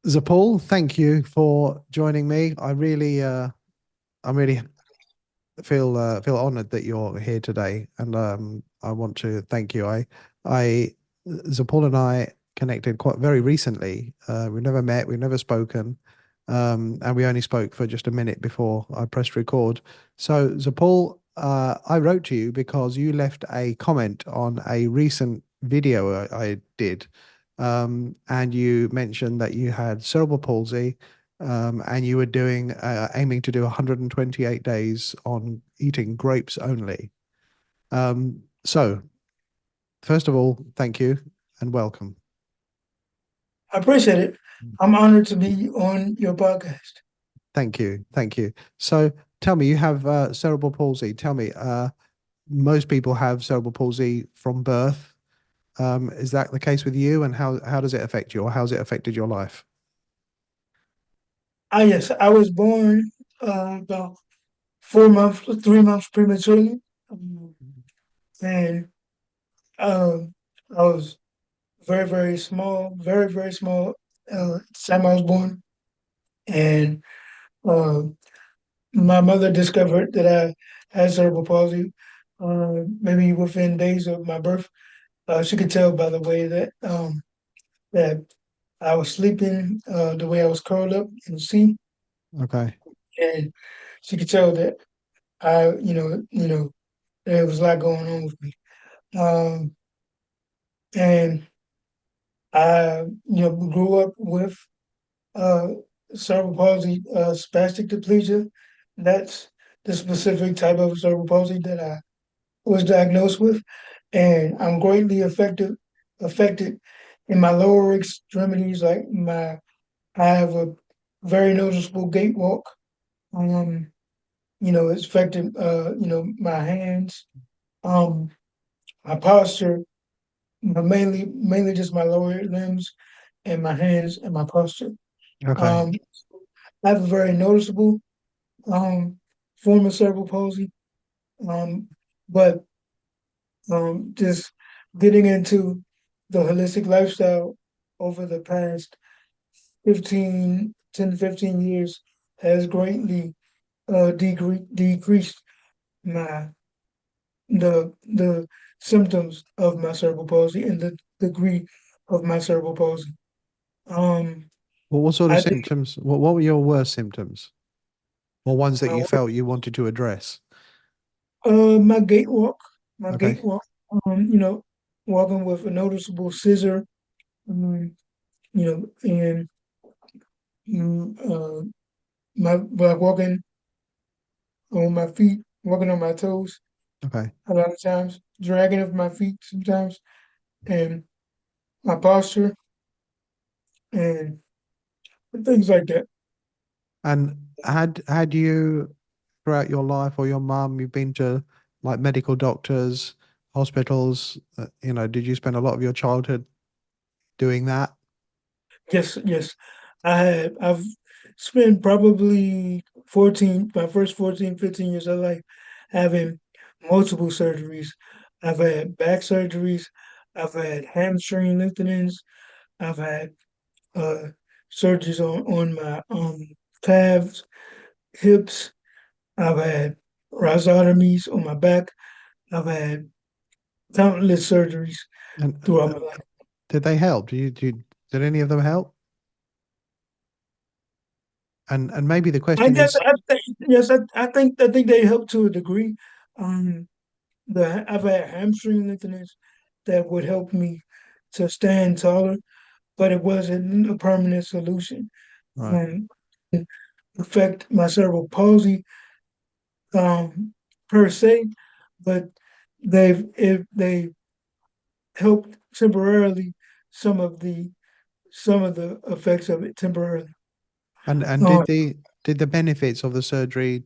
ZePaul, thank you for joining me. I really feel honored that you're here today, and I want to thank you. I, ZePaul and I connected quite very recently. We've never met, we've never spoken, and we only spoke for just a minute before I pressed record. So, ZePaul, I wrote to you because you left a comment on a recent video I did, and you mentioned that you had cerebral palsy, and you were aiming to do 128 days on eating grapes only. So, first of all, thank you and welcome. I appreciate it. I'm honored to be on your podcast. Thank you, thank you. So, tell me, you have cerebral palsy. Tell me, most people have cerebral palsy from birth. Is that the case with you? And how does it affect you, or how's it affected your life? Yes, I was born about 4 months, 3 months prematurely, um, and um, I was very small, very small. Time I was born, and uh, my mother discovered that I had cerebral palsy. Maybe within days of my birth, she could tell by the way that I was sleeping, the way I was curled up in the seat, Okay, and she could tell that there was a lot going on with me. Um, and I grew up with uh, cerebral palsy, spastic diplegia. That's the specific type of cerebral palsy that I was diagnosed with, and I'm greatly affected in my lower extremities. I have a very noticeable gait walk. Um, it's affected, my hands, um, my posture, but mainly just my lower limbs and my hands and my posture. okay. Um, I have a very noticeable um, form of cerebral palsy, um, but just getting into the holistic lifestyle over the past 10 to 15 years has greatly decreased my the symptoms of my cerebral palsy and the degree of my cerebral palsy. Um, Well, what sort of I think symptoms? What were your worst symptoms, or ones that my you felt you wanted to address? my gait walk, my gait Okay. walk, you know, walking with a noticeable scissor, and mm, uh, my like walking on my feet, walking on my toes Okay. a lot of times, dragging of my feet sometimes, and my posture and things like that. And had you throughout your life or your mum, you've been to like medical doctors, hospitals, did you spend a lot of your childhood doing that? Yes. I've spent probably my first 14, 15 years of life having multiple surgeries. I've had back surgeries, I've had hamstring lengthenings, I've had uh surgeries on my calves, hips, I've had rhizotomies on my back, I've had countless surgeries And throughout my life. did they help? Did any of them help? And maybe the I question guess is, yes, I think they help to a degree. Um, I've had hamstring lengthenings that would help me to stand taller, but it wasn't a permanent solution. right. Um, affect my cerebral palsy per se, but they helped temporarily some of the some of the effects of it temporarily. And Um, did the benefits of the surgery,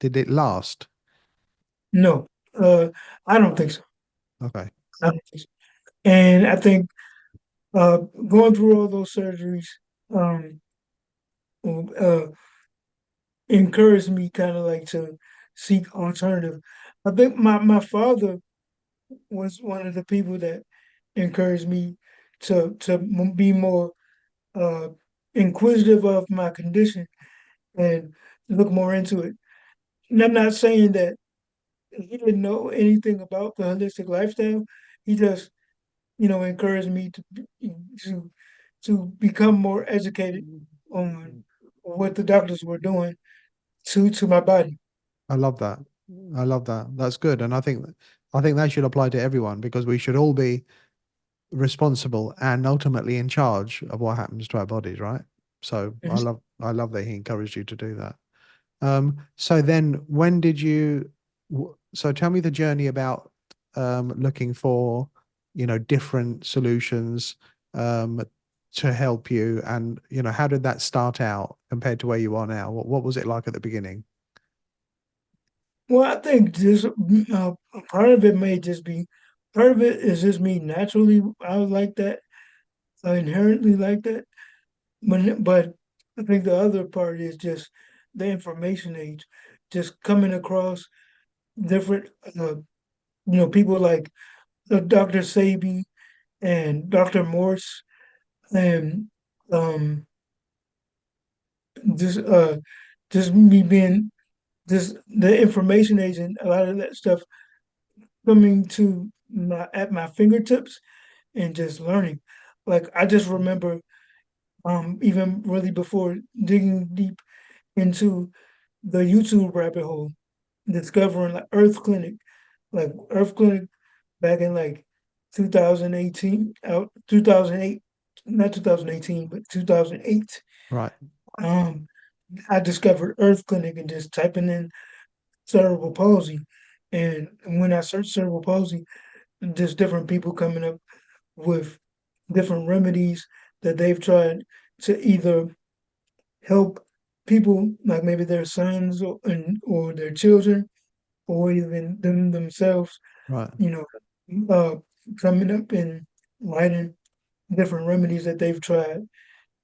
did it last? no, I don't think so. Okay. I don't think so. And I think uh, going through all those surgeries um, uh, encouraged me kind of like to seek alternative. I think my father was one of the people that encouraged me to be more uh, inquisitive of my condition and look more into it. And I'm not saying that he didn't know anything about the holistic lifestyle. He just, encouraged me to to become more educated on what the doctors were doing to my body. I love that. I love that. That's good. And I think that should apply to everyone because we should all be responsible and ultimately in charge of what happens to our bodies, right? So Mhm. I love that he encouraged you to do that. So then when did you so tell me the journey about looking for, different solutions um to help you and how did that start out compared to where you are now? What was it like at the beginning? Well, I think just part of it may just be part of it is just me naturally. I was like that, inherently like that. But I think the other part is just the information age, just coming across different, people like Dr. Sabi and Dr. Morse and um, just just me being just the information age and a lot of that stuff coming to my at my fingertips and just learning. Like I just remember even really before digging deep into the YouTube rabbit hole, discovering like Earth Clinic back in like 2018, out 2008, not 2018, but 2008. Right. Um, I discovered Earth Clinic and just typing in cerebral palsy. And when I searched cerebral palsy, just different people coming up with different remedies that they've tried to either help people, like maybe their sons or their children, or even them themselves, Right. you know, uh, coming up and writing different remedies that they've tried,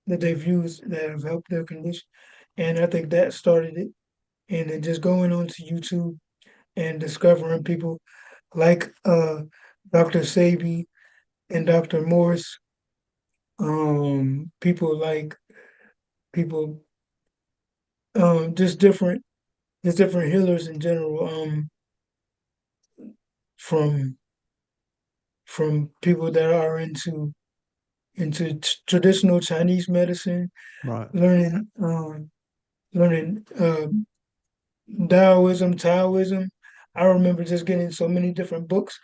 that they've used that have helped their condition. And I think that started it. And then just going onto YouTube and discovering people like Dr. Sabi and Dr. Morris, people like people just different healers in general, from people that are into traditional Chinese medicine, Right. learning learning Taoism. I remember just getting so many different books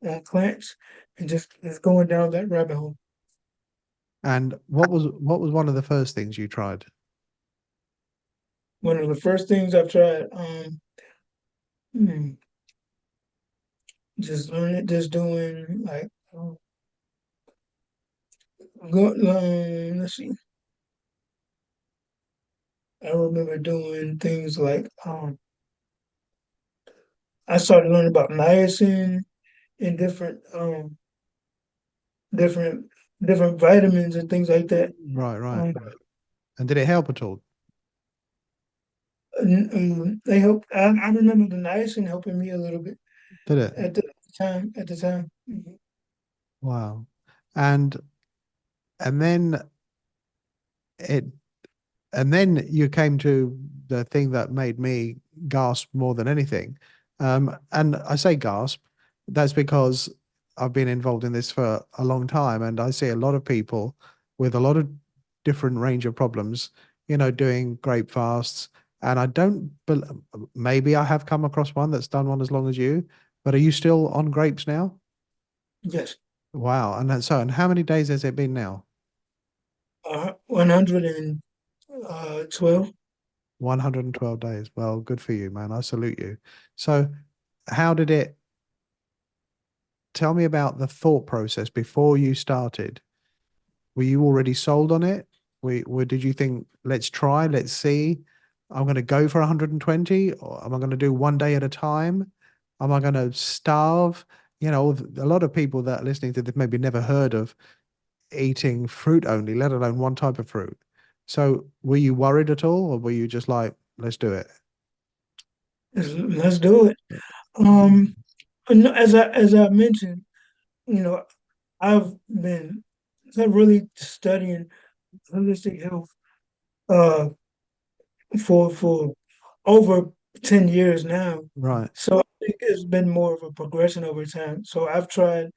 on plants and just going down that rabbit hole. And what was one of the first things you tried? One of the first things I've tried, hmm, just learning, just doing like, let's see. I remember doing things like, I started learning about niacin and different different vitamins and things like that. Right, right. Um, And did it help at all? they helped. I remember the niacin helping me a little bit Did it? at the time. At the time, Mhm. Wow. And and then it and then you came to the thing that made me gasp more than anything. And I say gasp, that's because I've been involved in this for a long time, and I see a lot of people with a lot of different range of problems, doing grape fasts. And I don't, maybe I have come across one that's done one as long as you, but are you still on grapes now? Yes, Wow. And how many days has it been now? 112. 112 days. Well, good for you, man. I salute you. So, how did it tell me about the thought process before you started? Were you already sold on it? Did you think, let's try, let's see? I'm going to go for 120, or am I going to do one day at a time? Am I going to starve? A lot of people that are listening to this maybe never heard of eating fruit only, let alone one type of fruit. So, were you worried at all, or were you just like, let's do it? Let's do it. Um, and as I mentioned, you know, I've been really studying holistic health uh for over 10 years now. Right. So I think it's been more of a progression over time. So I've tried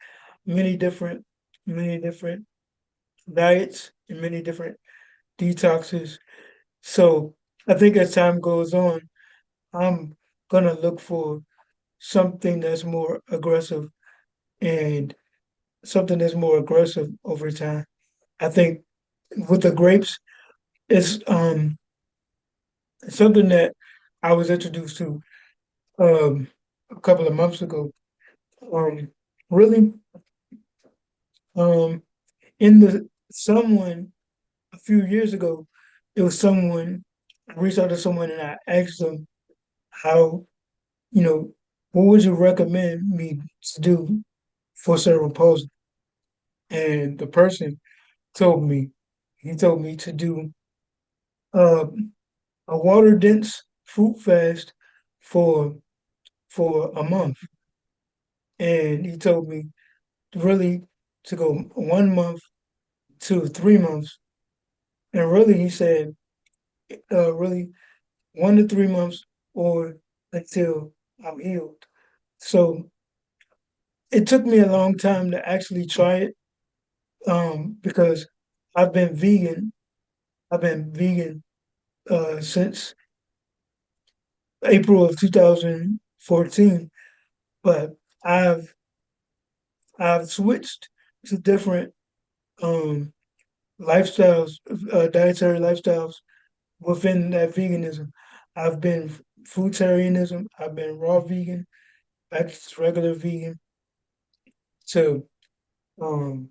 many different many different diets and many different detoxes. So I think as time goes on, I'm gonna look for something that's more aggressive and something that's more aggressive over time. I think with the grapes, it's something that I was introduced to a couple of months ago. Um, really, um, in the someone a few years ago, it was someone I reached out to someone and I asked them how, you know, what would you recommend me to do for cerebral palsy? And the person told me, he told me to do uh, a water dense fruit fast for a month, and he told me really to go 1 month to 3 months, and really he said really 1 to 3 months or until I'm healed. So it took me a long time to actually try it because I've been vegan. I've been vegan since April of 2014, but I've I've switched to different um, lifestyles, dietary lifestyles within that veganism. I've been fruitarianism. I've been raw vegan, back to regular vegan, to um,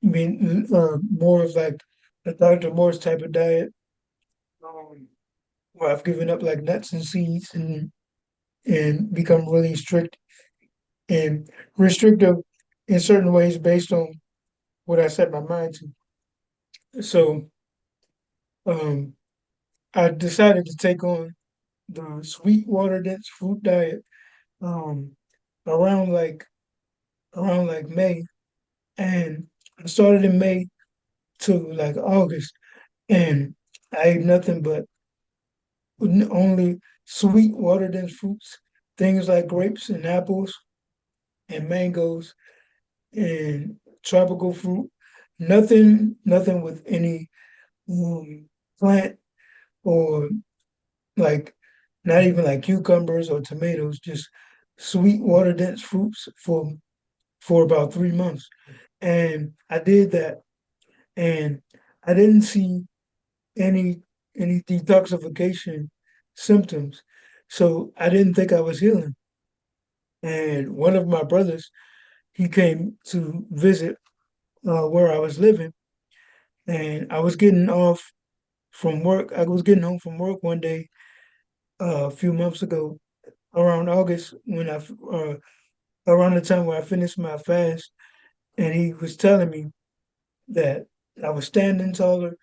more of like the Dr. Morse type of diet, um, where I've given up like nuts and seeds and become really strict and restrictive in certain ways based on what I set my mind to. So um, I decided to take on the sweet water dense fruit diet um, around like May, and I started in May to like August, and I ate nothing but only sweet water dense fruits, things like grapes and apples and mangoes and tropical fruit. Nothing with any plant or like not even like cucumbers or tomatoes, just sweet water dense fruits for about 3 months. And I did that and I didn't see any detoxification symptoms. So I didn't think I was healing. And one of my brothers, he came to visit where I was living, and I was getting off from work. I was getting home from work one day a few months ago, around August, around the time where I finished my fast, and he was telling me that I was standing taller,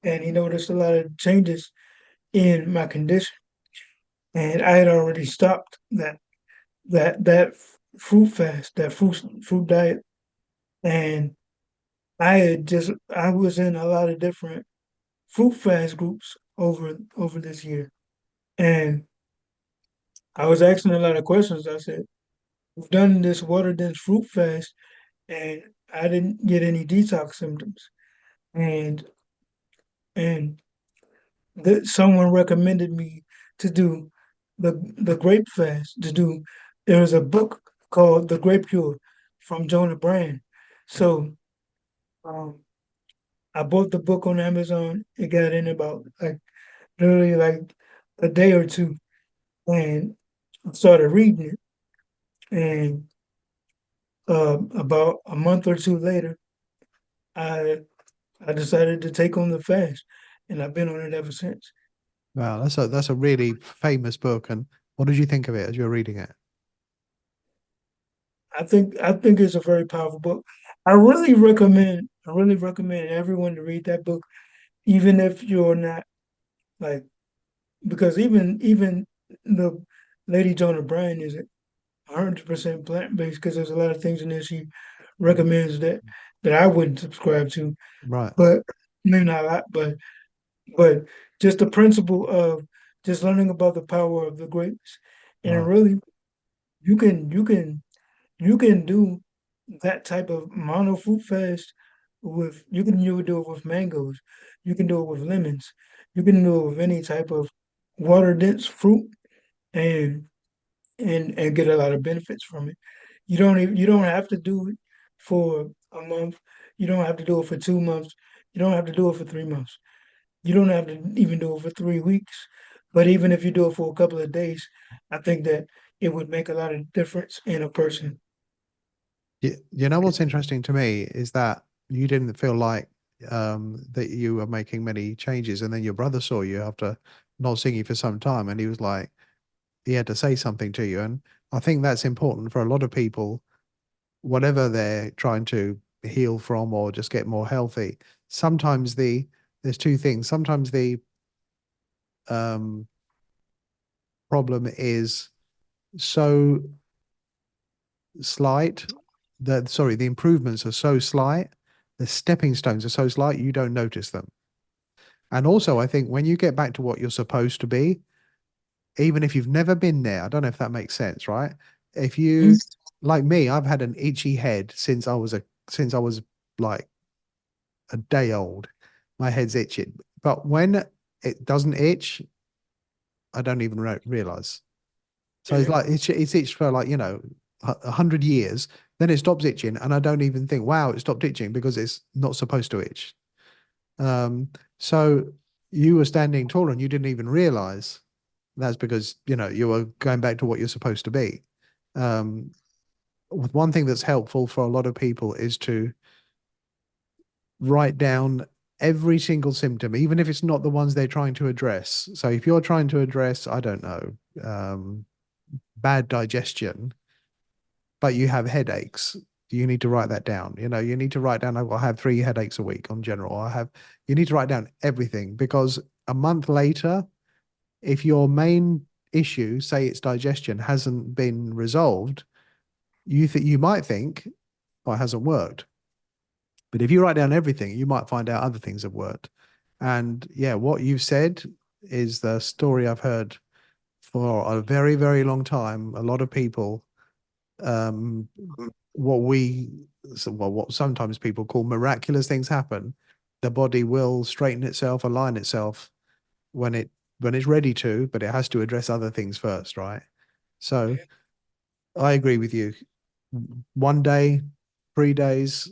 and he noticed a lot of changes in my condition, and I had already stopped that fruit fast, that fruit diet, and I was in a lot of different fruit fast groups over this year, and I was asking a lot of questions. I said, "We've done this water dense fruit fast, and I didn't get any detox symptoms." And and someone recommended me to do the grape fast. There's a book called The Grape Cure from Jonah Brand. So um, I bought the book on Amazon. It got in about like literally like a day or two, and I started reading it. And about a month or two later, I I decided to take on the fast, and I've been on it ever since. Wow, that's a really famous book. And what did you think of it as you were reading it? I think it's a very powerful book. I really recommend everyone to read that book, even if you're not like because even the Lady Jonah Bryan isn't 100% plant-based because there's a lot of things in there she recommends that I wouldn't subscribe to. Right. But maybe not a lot, but but just the principle of just learning about the power of the grapes. And Right. really, you can you can you can do that type of mono fruit fast with you can do it with mangoes, you can do it with lemons, you can do it with any type of water dense fruit and and get a lot of benefits from it. You don't have to do it for a month. You don't have to do it for 2 months. You don't have to do it for 3 months. You don't have to even do it for 3 weeks. But even if you do it for a couple of days, I think that it would make a lot of difference in a person. You know what's interesting to me is that you didn't feel like that you were making many changes, and then your brother saw you after not seeing you for some time, and he was like, he had to say something to you. And I think that's important for a lot of people, whatever they're trying to heal from or just get more healthy. Sometimes there's two things. Sometimes the um, problem is so slight that, sorry, the improvements are so slight, the stepping stones are so slight, you don't notice them. And also, I think when you get back to what you're supposed to be, even if you've never been there, I don't know if that makes sense, right? If Mhm. you, like me, I've had an itchy head since I was like a day old. My head's itching. But when it doesn't itch, I don't even realize. So it's Yeah, like it's itched for like, 100 years. Then it stops itching, and I don't even think, wow, it stopped itching because it's not supposed to itch. Um, so you were standing tall and you didn't even realize that's because, you were going back to what you're supposed to be. Um, one thing that's helpful for a lot of people is to write down every single symptom, even if it's not the ones they're trying to address. So if you're trying to address, I don't know, bad digestion, but you have headaches, you need to write that down. You need to write down, I have 3 headaches a week on general. You need to write down everything, because a month later, if your main issue, say it's digestion, hasn't been resolved, you might think, oh, it hasn't worked. But if you write down everything, you might find out other things have worked. And yeah, what you've said is the story I've heard for a very, very long time. A lot of people, um, what we, well, what sometimes people call miraculous things happen. The body will straighten itself, align itself when it's ready to, but it has to address other things first, right? So yeah. I agree with you. One day, 3 days,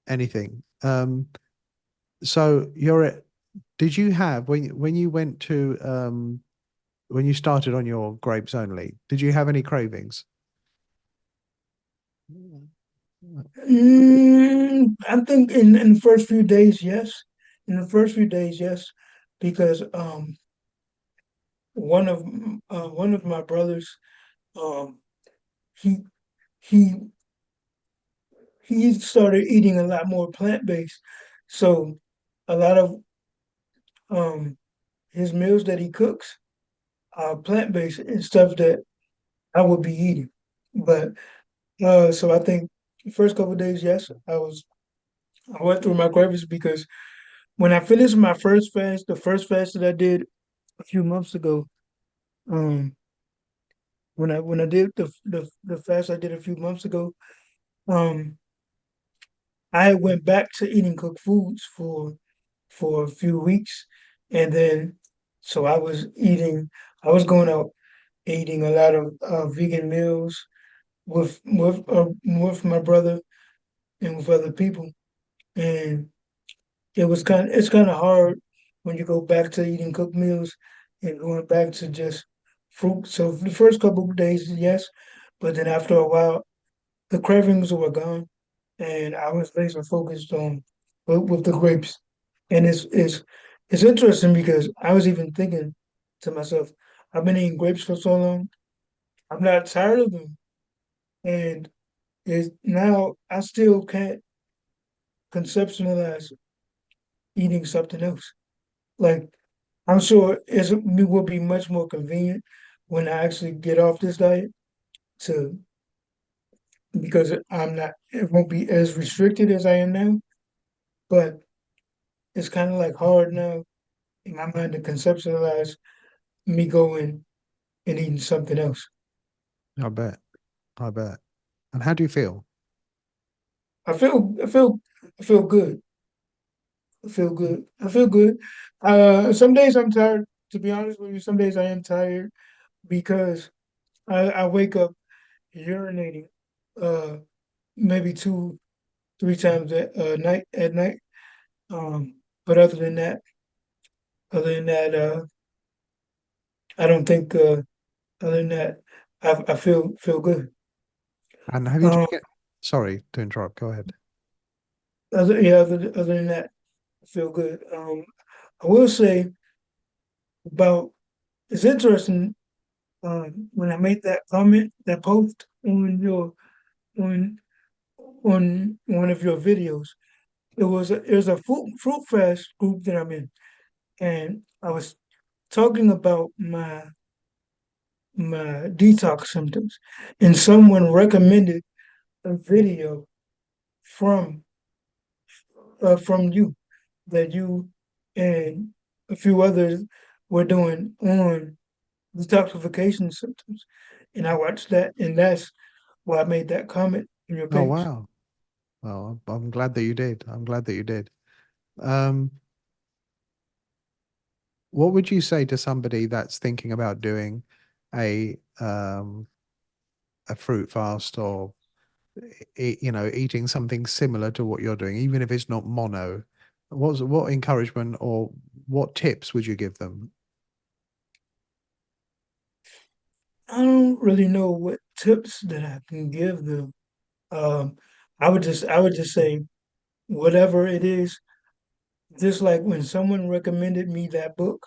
anything. So did you have when you went to when you started on your grapes only, did you have any cravings? I think in the first few days, yes. In the first few days, yes, because one of my brothers, um, he he he started eating a lot more plant-based. So a lot of um his meals that he cooks are plant-based and stuff that I would be eating. But so I think the first couple of days, yes, I went through my cravings because when I finished my first fast, the first fast that I did a few months ago, um, when I did the fast I did a few months ago, um, I went back to eating cooked foods for a few weeks, and then so I was going out eating a lot of vegan meals with my brother and with other people, and it's kind of hard when you go back to eating cooked meals and going back to just fruit. So the first couple of days, yes, but then after a while, the cravings were gone, and I was laser focused on with the grapes. And it's interesting because I was even thinking to myself, I've been eating grapes for so long, I'm not tired of them, and is now I still can't conceptualize eating something else. Like I'm sure it will be much more convenient when I actually get off this diet to because it won't be as restricted as I am now. But it's kind of like hard now in my mind to conceptualize me going and eating something else. I bet. I bet. And how do you feel? I feel I feel I feel good. I feel good. I feel good. Some days I'm tired, to be honest with you. Some days I am tired because I wake up urinating uh maybe two, three times at night. But other than that, I don't think other than that, I feel good. And have you Um, taken, sorry to interrupt, go ahead. other than that, I feel good. I will say about it's interesting when I made that comment, that post on on one of your videos. There's a fruit fast group that I'm in, and I was talking about my detox symptoms, and someone recommended a video from from you that you and a few others were doing on detoxification symptoms, and I watched that, and that's why I made that comment on your Oh, page. wow. Well, I'm glad that you did. I'm glad that you did. Um, what would you say to somebody that's thinking about doing a um a fruit fast or eating something similar to what you're doing, even if it's not mono? What encouragement or what tips would you give them? I don't really know what tips that I can give them. Um, I would just say whatever it is, just like when someone recommended me that book,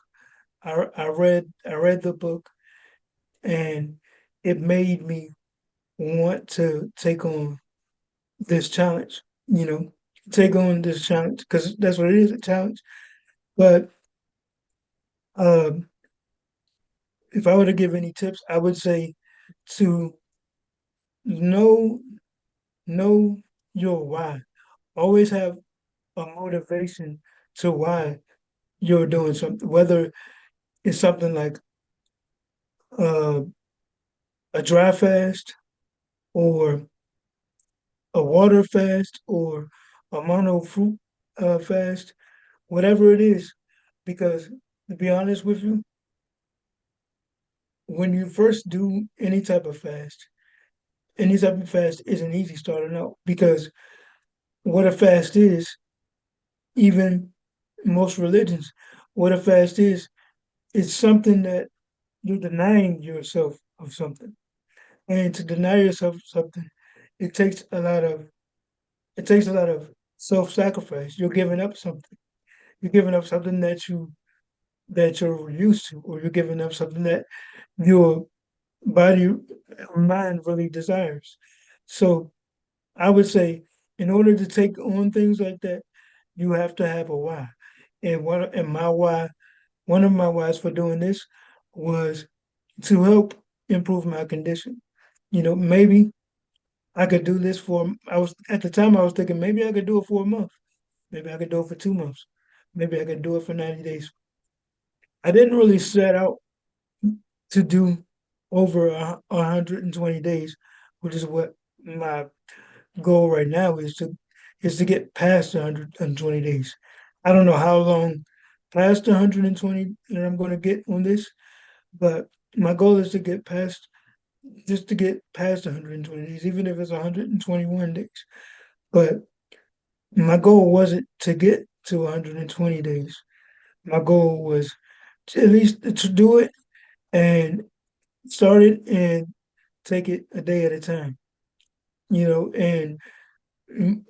I read the book and it made me want to take on this challenge, you know, take on this challenge because that's what it is, a challenge. But um, if I were to give any tips, I would say to know know your why. Always have a motivation to why you're doing something, whether it's something like uh, a dry fast or a water fast or a mono fruit fast, whatever it is. Because to be honest with you, when you first do any type of fast isn't easy starting out because what a fast is, even most religions, what a fast is something that you're denying yourself of something. And to deny yourself something, it takes a lot of it takes a lot of self-sacrifice. You're giving up something. You're giving up something that you're used to, or you're giving up something that your body or mind really desires. So I would say in order to take on things like that, you have to have a why. And my why, one of my whys for doing this was to help improve my condition. Maybe I could do this for I was at the time I was thinking maybe I could do it for a month. Maybe I could do it for 2 months. Maybe I could do it for 90 days. I didn't really set out to do over 120 days, which is what my goal right now is to get past 120 days. I don't know how long past 120 that I'm going to get on this, but my goal is to get past just to get past 120 days, even if it's 121 days. But my goal wasn't to get to 120 days. My goal was at least to do it and start it and take it a day at a time, and m-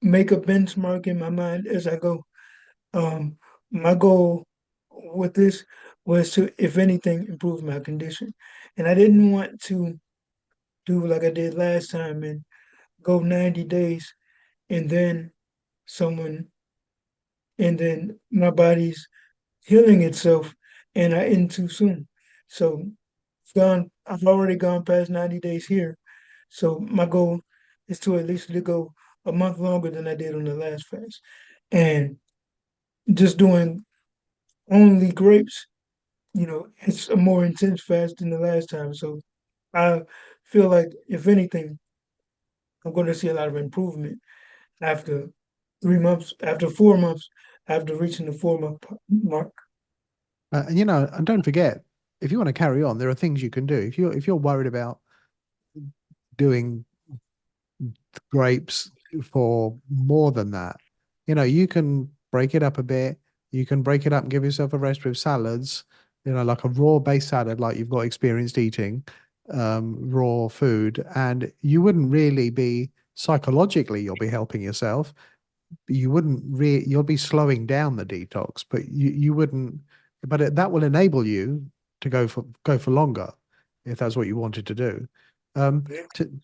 make a benchmark in my mind as I go. Um, my goal with this was to, if anything, improve my condition. And I didn't want to do like I did last time and go 90 days and then someone, and then my body's healing itself and I end too soon. So I've already gone past 90 days here. So my goal is to at least to go a month longer than I did on the last fast. And just doing only grapes, it's a more intense fast than the last time. So I feel like if anything, I'm going to see a lot of improvement after 3 months, after 4 months, after reaching the 4 month mark. And don't forget, if you want to carry on, there are things you can do. If you're worried about doing grapes for more than that, you can break it up a bit. You can break it up and give yourself a rest with salads, like a raw based salad, like you've got experienced eating raw food, and you wouldn't really be psychologically, you'll be helping yourself. You wouldn't really, you'll be slowing down the detox, but you wouldn't, but that will enable you to go for longer if that's what you wanted to do. Um,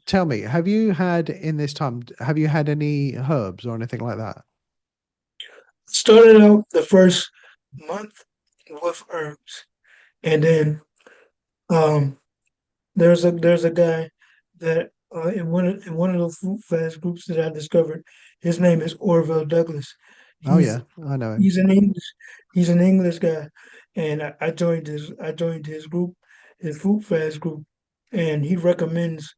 Tell me, have you had in this time, have you had any herbs or anything like that? Started out the first month with herbs, and then um, there's a guy that in one of the food fast groups that I discovered. His name is Orville Douglas. Oh He's yeah, I know him. he's an English he's an English guy, and I joined his group, his food fast group, and he recommends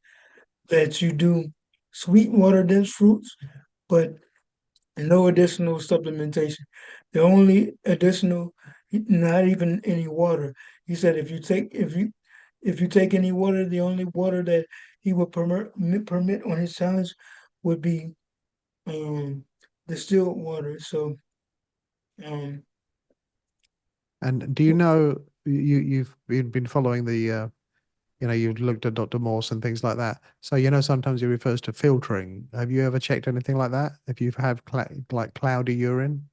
that you do sweet water dense fruits, but no additional supplementation. The only additional, not even any water. He said if you take any water, the only water that he would permit on his challenge would be um distilled water. So um And do you know you've been following you've looked at Dr. Morse and things like that. So sometimes he refers to filtering. Have you ever checked anything like that? If you've had like cloudy urine?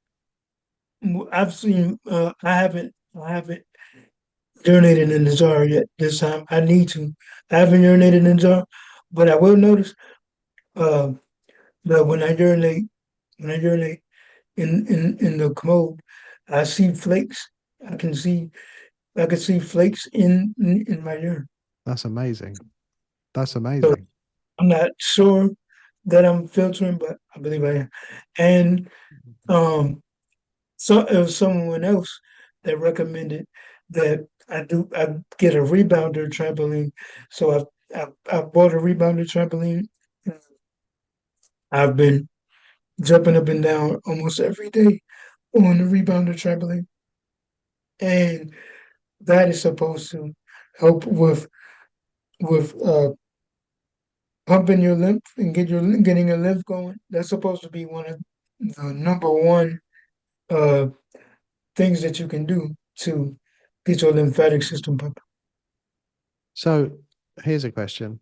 I've seen I haven't urinated in the jar yet this time. I need to. I haven't urinated in the jar, but I will notice um that when I urinate in the commode, I see flakes. I can see I can see flakes in my urine. That's amazing. That's So amazing. I'm not sure that I'm filtering, but I believe I am. And um, so it was someone else that recommended that I get a rebounder trampoline. So I bought a rebounder trampoline. I've been jumping up and down almost every day on the rebounder trampoline, and that is supposed to help with pumping your lymph and getting your lymph going. That's supposed to be one of the number one uh things that you can do to get your lymphatic system pumping. So here's a question.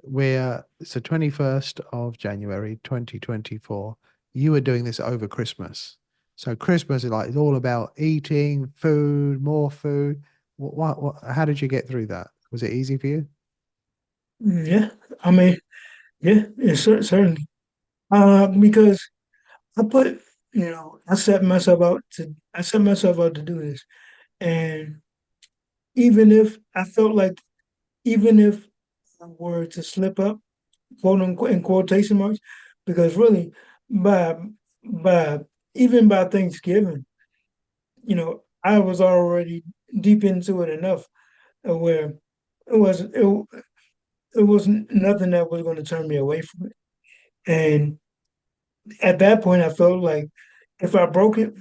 It's the 21st of January, 2024. You were doing this over Christmas. So Christmas is like it's all about eating, food, more food. How did you get through that? Was it easy for you? Yeah, I mean, yeah, certainly. Because I put, I set myself out to do this, and even if I felt like, even if I were to slip up, quote unquote, in quotation marks, because really, by by even by Thanksgiving, I was already deep into it enough where it wasn't it, it wasn't nothing that was going to turn me away from it. And at that point, I felt like if I broke it,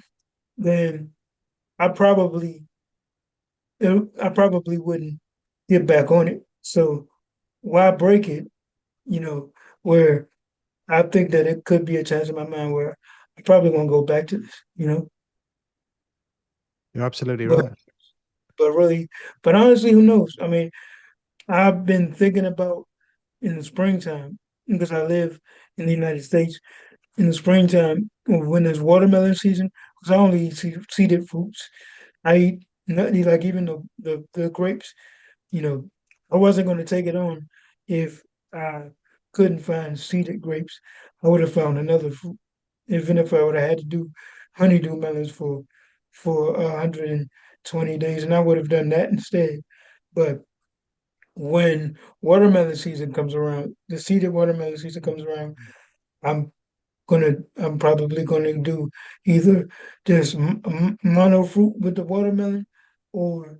then I probably I probably wouldn't get back on it. So why break it? You know, where I think that it could be a chance in my mind where I probably won't go back to this. You're absolutely But right. but really, but honestly, who knows? I mean, I've been thinking about in the springtime because I live in the United States. In the springtime, when there's watermelon season, because I only eat seeded fruits. I eat nothing like even the grapes. You know, I wasn't going to take it on if I couldn't find seeded grapes. I would have found another fruit, even if I would have had to do honeydew melons for 120 days, and I would have done that instead. But the seeded watermelon season comes around, I'm I'm probably gonna do either just mono fruit with the watermelon, or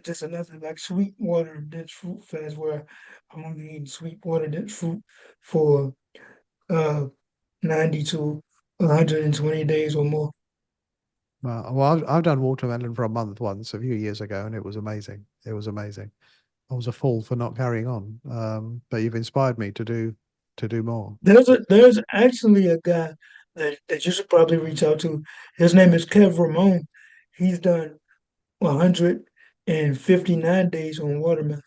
just another like sweet water dense fruit fast where I'm only eating sweet water dense fruit for uh 90 to 120 days or more. I've done watermelon for a month once a few years ago, and it was amazing. It was amazing. I was a fool for not carrying on, but you've inspired me to do more. There's actually a guy that you should probably reach out to. His name is Kev Ramon. He's done 159 days on watermelon.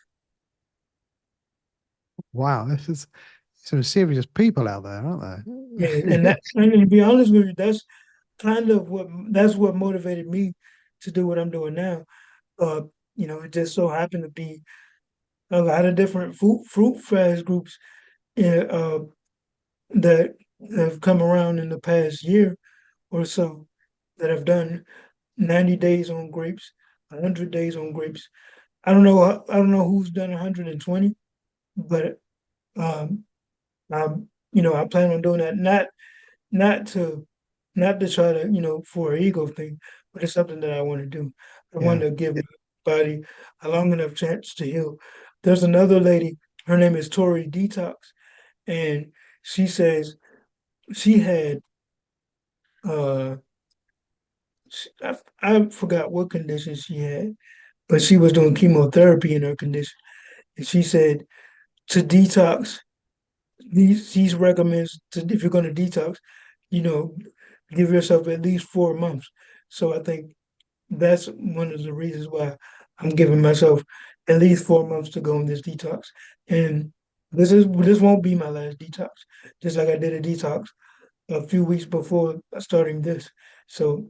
Wow, this is some serious people out there, aren't Yeah, and there? to be honest with you, that's what motivated me to do what I'm doing now. Uh, it just so happened to be a lot of different fruit fast groups uh, that have come around in the past year or so that have done 90 days on grapes, 100 days on grapes. I don't know who's done 120, but um, I plan on doing that. Not to not to try to, for an ego thing, but it's something that I want to do. I want Yeah. to give my body a long enough chance to heal. There's another lady, her name is Tori Detox, and she says she had uh I forgot what condition she had, but she was doing chemotherapy in her condition. And she said to detox, these recommends to if you're gonna detox, you know, give yourself at least 4 months. So I think that's one of the reasons why I'm giving myself at least 4 months to go on this detox. And this won't be my last detox, just like I did a detox a few weeks before starting this. So,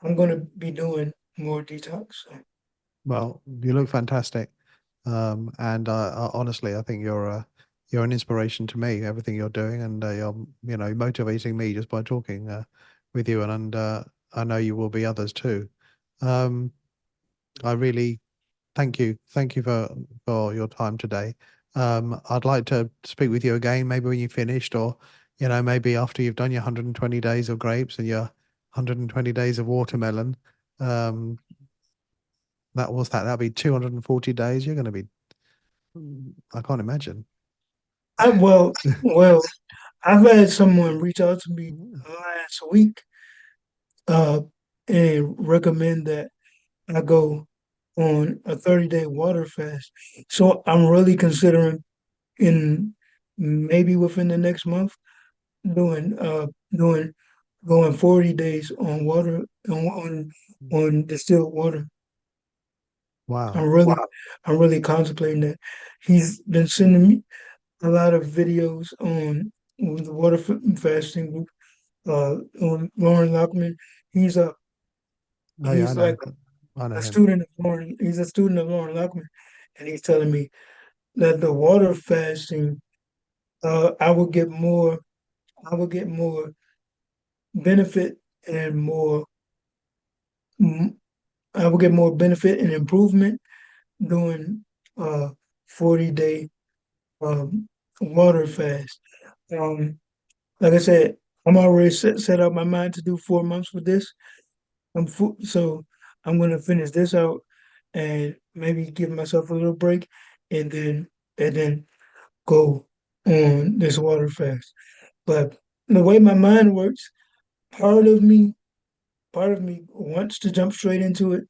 I'm gonna be doing more detox. So, Well, you look fantastic. And honestly, I think you're an inspiration to me. Everything you're doing, and you're motivating me just by talking with you, and I know you will be others too. Um, I really thank you for your time today. I'd like to speak with you again, maybe when you finished, or maybe after you've done your 120 days of grapes and your 120 days of watermelon. Um, that'll be 240 days. You're going to be I can't imagine. I well, I've had someone reach out to me last week, uh, and recommend that I go on a 30-day water fast. So I'm really considering in maybe within the next month doing doing going 40 days on water on distilled water. Wow. I'm really I'm really contemplating that. He's been sending me a lot of videos on the fasting group. On Lauren Lockman, he's a Oh yeah, he's like I know a him. student of Lauren. He's a student of Lauren Lockman, and he's telling me that the water fasting, I would get more. I would get more benefit and more. mm, I would get more benefit and improvement doing 40-day um, water fast. Um, like I said, I'm already set up my mind to do 4 months with this. So I'm gonna finish this out and maybe give myself a little break, and then go on this water fast. But the way my mind works, part of me, part of me wants to jump straight into it,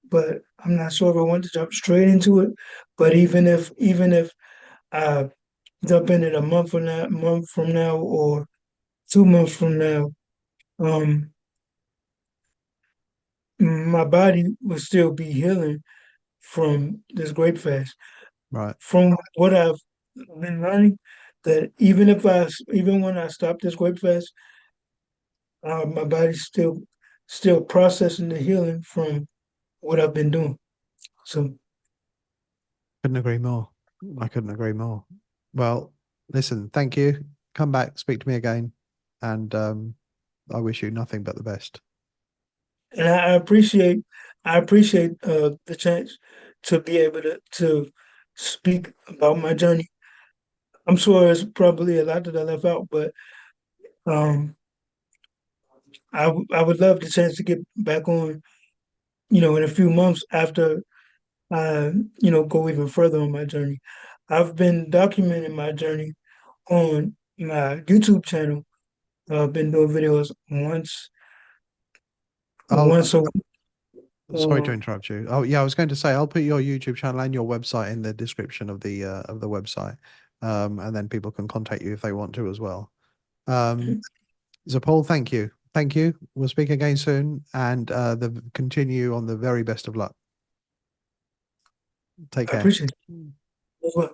but I'm not sure if I want to jump straight into it. But even if I jump in it month from now, or 2 months from now, um, my body will still be healing from this grape fast. Right. From what I've been learning, that even when I stop this grape fast, my body's still processing the healing from what I've been doing. So, Couldn't agree more. I couldn't agree more. Well, listen, thank you. Come back, speak to me again, and I wish you nothing but the best. and I appreciate the chance to be able to speak about my journey. I'm sure it's probably a lot that I left out, but Um, I would love the chance to get back on, in a few months after I, go even further on my journey. I've been documenting my journey on my YouTube channel. I've been doing videos I'll once a week sorry to or interrupt you. Oh yeah, I was going to say I'll put your YouTube channel and your website in the description of the website, and then people can contact you if they want to as well. Um, ZePaul, thank you. We'll speak again soon, and continue on the very best of luck. Take I care. appreciate it.